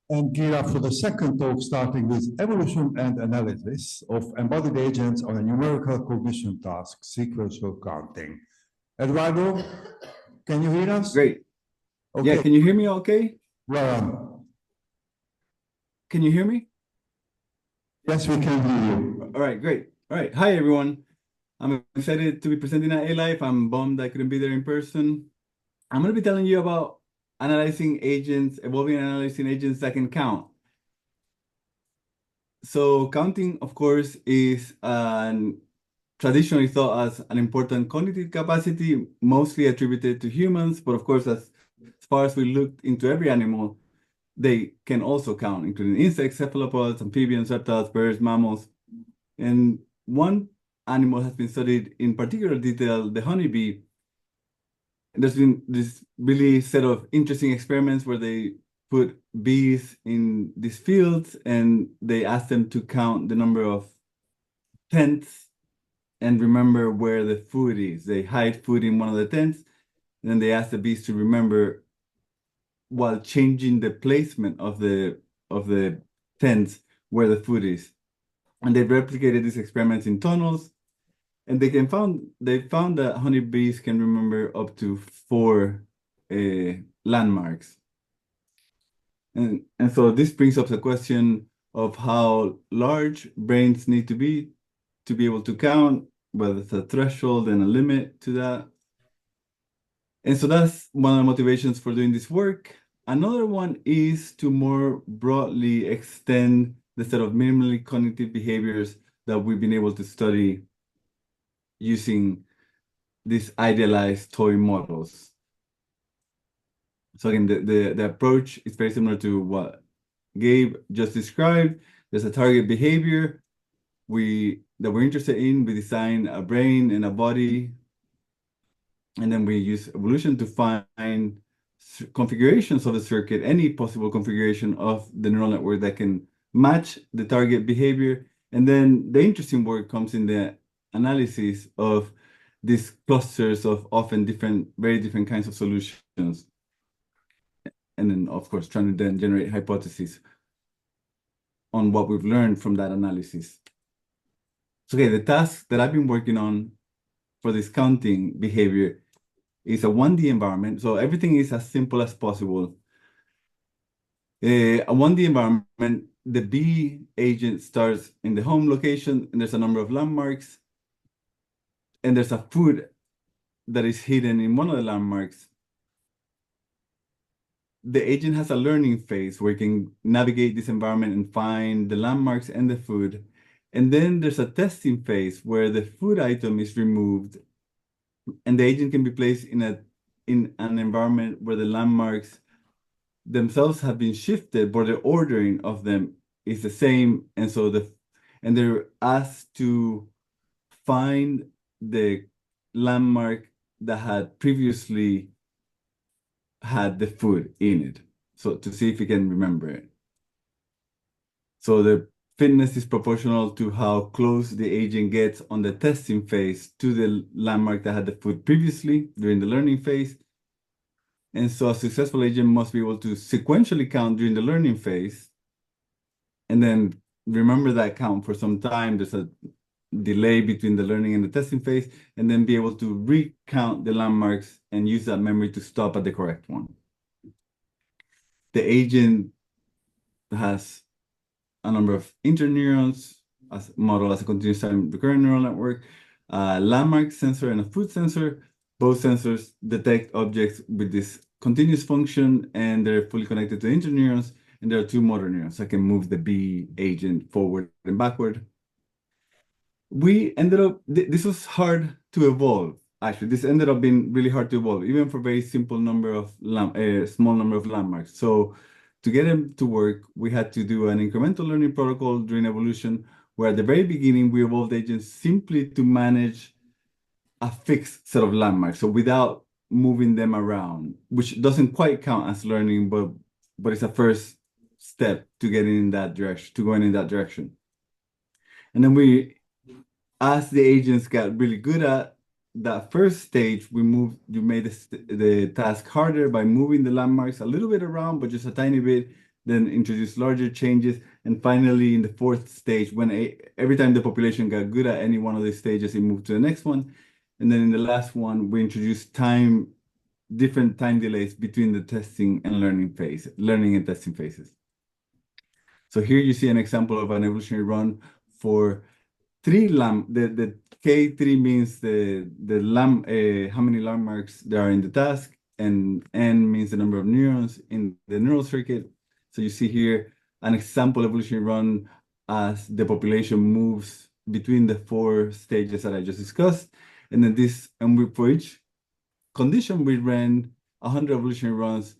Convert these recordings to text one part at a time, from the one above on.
and gear up for the second talk, starting with evolution and analysis of embodied agents on a numerical cognition task, sequential counting. Eduardo, can you hear us? Great. Okay. Yeah, can you hear me okay? Well, Can you hear me? yes, we can hear you. All right, great. All right. Hi, everyone. I'm excited to be presenting at A-Life. I'm bummed I couldn't be there in person. I'm going to be telling you about analyzing agents, evolving and analyzing agents that can count. So counting, of course, is traditionally thought as an important cognitive capacity, mostly attributed to humans. But of course, as far as we looked into every animal, they can also count, including insects, cephalopods, amphibians, reptiles, birds, mammals. And one animal has been studied in particular detail, the honeybee. And there's been this really set of interesting experiments where they put bees in these fields and they ask them to count the number of tents and remember where the food is. They hide food in one of the tents, and then they ask the bees to remember while changing the placement of the tents where the food is. And they've replicated these experiments in tunnels, and they found that honeybees can remember up to 4 landmarks. And so this brings up the question of how large brains need to be able to count, whether it's a threshold and a limit to that. And so that's one of the motivations for doing this work. Another one is to more broadly extend the set of minimally cognitive behaviors that we've been able to study using these idealized toy models. So again, the approach is very similar to what Gabe just described. There's a target behavior that we're interested in. We design a brain and a body, and then we use evolution to find configurations of the circuit, any possible configuration of the neural network that can match the target behavior. And then the interesting work comes in the analysis of these clusters of often very different kinds of solutions. And then, of course, trying to then generate hypotheses on what we've learned from that analysis. So, okay, the task that I've been working on for this counting behavior is a 1D environment. So everything is as simple as possible. A 1D environment, the bee agent starts in the home location, and there's a number of landmarks, and there's a food that is hidden in one of the landmarks. The agent has a learning phase where it can navigate this environment and find the landmarks and the food. And then there's a testing phase where the food item is removed and the agent can be placed in an environment where the landmarks themselves have been shifted, but the ordering of them is the same. And so they're asked to find the landmark that had previously had the food in it, so to see if you can remember it. So the fitness is proportional to how close the agent gets on the testing phase to the landmark that had the food previously during the learning phase. And so a successful agent must be able to sequentially count during the learning phase and then remember that count for some time. There's a delay between the learning and the testing phase, and then be able to recount the landmarks and use that memory to stop at the correct one. The agent has a number of interneurons as modeled as a continuous time recurrent neural network, a landmark sensor and a food sensor. Both sensors detect objects with this continuous function, and they're fully connected to interneurons, and there are 2 motor neurons that can move the bee agent forward and backward. We ended up, this was hard to evolve. Actually, this ended up being really hard to evolve, even for very simple number of small number of landmarks. So to get them to work, we had to do an incremental learning protocol during evolution, where at the very beginning, we evolved agents simply to manage a fixed set of landmarks. So without moving them around, which doesn't quite count as learning, but it's a first step to getting in that direction, to going in that direction. And then as the agents got really good at that first stage, you made the task harder by moving the landmarks a little bit around, but just a tiny bit, then introduce larger changes, and finally in the fourth stage, when every time the population got good at any one of these stages, it moved to the next one. And then in the last one, we introduced different time delays between the testing and learning and testing phases. So here you see an example of an evolutionary run for the K3 means how many landmarks there are in the task, and N means the number of neurons in the neural circuit. So you see here an example evolutionary run as the population moves between the 4 stages that I just discussed. And then for each condition, we ran 100 evolutionary runs.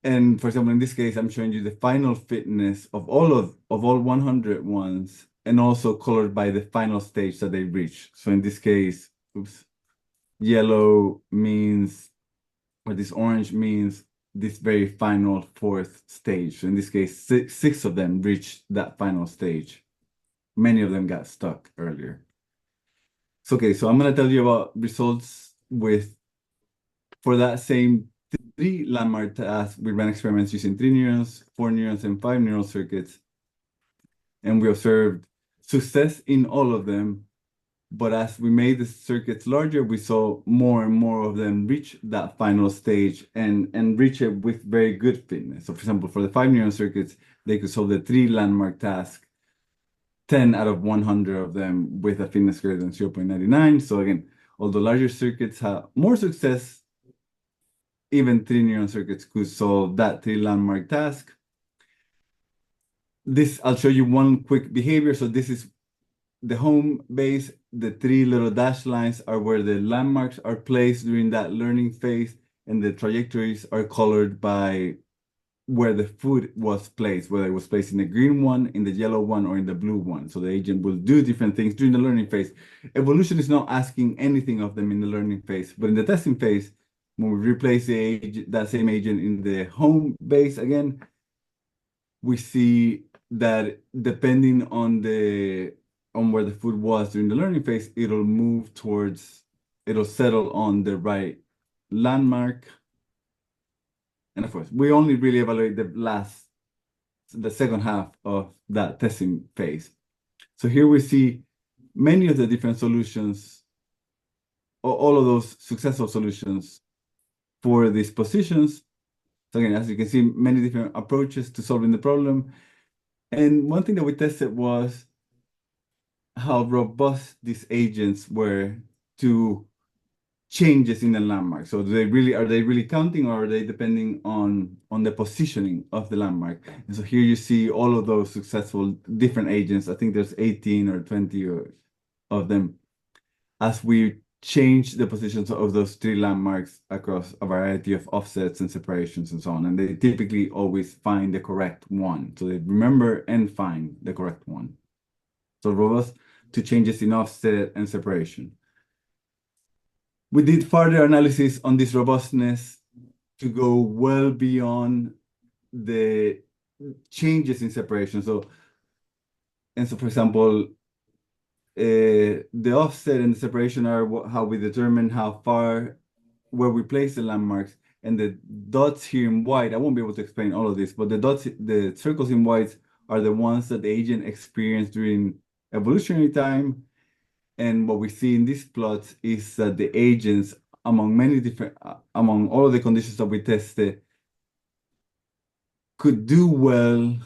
And for example, in this case, I'm showing you the final fitness of all 100 ones, and also colored by the final stage that they reach. So in this case, yellow means, or this orange means this very final 4th stage. So in this case, 6 of them reached that final stage. Many of them got stuck earlier. So, okay, so I'm going to tell you about results for that same 3 landmark tasks. We ran experiments using 3 neurons, 4 neurons, and 5 neural circuits. And we observed success in all of them. But as we made the circuits larger, we saw more and more of them reach that final stage and reach it with very good fitness. So for example, for the 5 neuron circuits, they could solve the 3 landmark tasks, 10 out of 100 of them with a fitness greater than 0.99. So again, although larger circuits have more success, even 3 neuron circuits could solve that 3 landmark task. I'll show you one quick behavior. So this is the home base. The 3 little dashed lines are where the landmarks are placed during that learning phase, and the trajectories are colored by where the food was placed, whether it was placed in the green one, in the yellow one, or in the blue one. So the agent will do different things during the learning phase. Evolution is not asking anything of them in the learning phase, but in the testing phase, when we replace that same agent in the home base again, we see that depending on where the food was during the learning phase, it'll settle on the right landmark. And of course, we only really evaluate the second half of that testing phase. So here we see many of the different solutions, all of those successful solutions for these positions. So again, as you can see, many different approaches to solving the problem. And one thing that we tested was how robust these agents were to changes in the landmark. So are they really counting, or are they depending on the positioning of the landmark? And so here you see all of those successful different agents. I think there's 18 or 20 of them, as we change the positions of those 3 landmarks across a variety of offsets and separations and so on. And they typically always find the correct one. So they remember and find the correct one. So robust to changes in offset and separation. We did further analysis on this robustness to go well beyond the changes in separation. So for example, the offset and the separation are how we determine how far, where we place the landmarks. And the dots here in white, I won't be able to explain all of this, but the circles in white are the ones that the agent experienced during evolutionary time. And what we see in this plot is that the agents, among all of the conditions that we tested, could do well,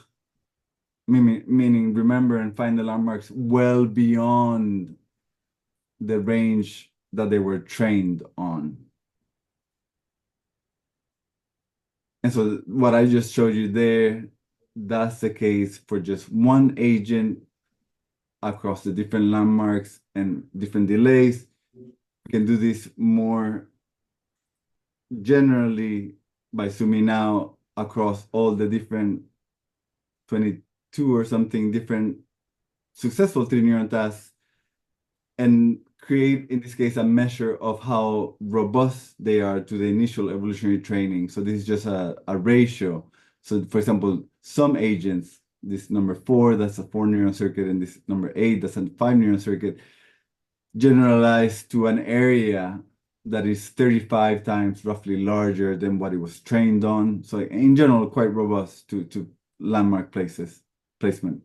meaning remember and find the landmarks well beyond the range that they were trained on. And so what I just showed you there, that's the case for just one agent across the different landmarks and different delays. We can do this more generally by zooming out across all the different 22 or something different successful 3 neuron tasks, and create, in this case, a measure of how robust they are to the initial evolutionary training. So this is just a ratio. So for example, some agents, this number 4, that's a 4 neuron circuit, and this number 8, that's a 5 neuron circuit, generalized to an area that is 35 times roughly larger than what it was trained on. So in general, quite robust to landmark placement.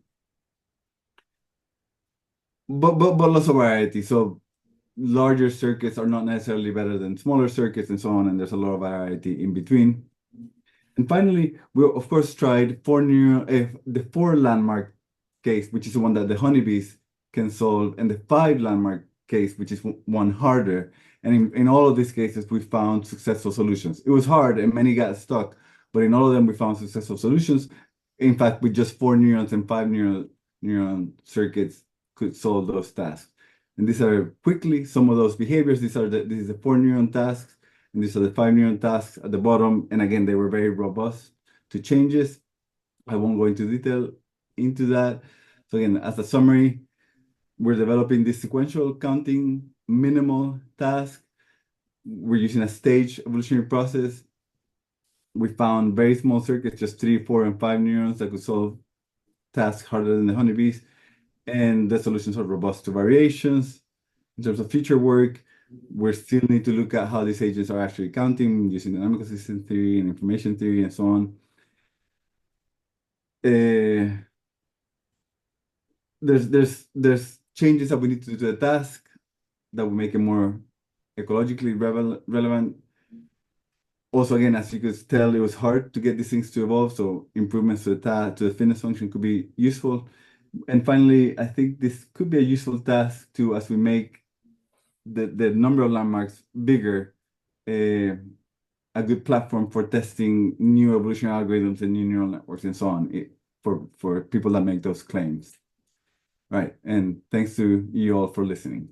But lots of variety. So larger circuits are not necessarily better than smaller circuits and so on, and there's a lot of variety in between. And finally, we of course tried the 4 landmark case, which is the one that the honeybees can solve, and the 5 landmark case, which is one harder. And in all of these cases, we found successful solutions. It was hard and many got stuck, but in all of them, we found successful solutions. In fact, with just 4 neurons and 5 neuron circuits could solve those tasks. And these are quickly some of those behaviors. This is the 4 neuron tasks, and these are the 5 neuron tasks at the bottom. And again, they were very robust to changes. I won't go into detail into that. So again, as a summary, we're developing this sequential counting minimal task. We're using a stage evolutionary process. We found very small circuits, just 3, 4, and 5 neurons that could solve tasks harder than the honeybees. And the solutions are robust to variations. In terms of future work, we still need to look at how these agents are actually counting using dynamical system theory and information theory and so on. There's changes that we need to do to the task that will make it more ecologically relevant. Also, again, as you could tell, it was hard to get these things to evolve, so improvements to the fitness function could be useful. And finally, I think this could be a useful task too, as we make the number of landmarks bigger, a good platform for testing new evolutionary algorithms and new neural networks and so on for people that make those claims. Right, and thanks to you all for listening.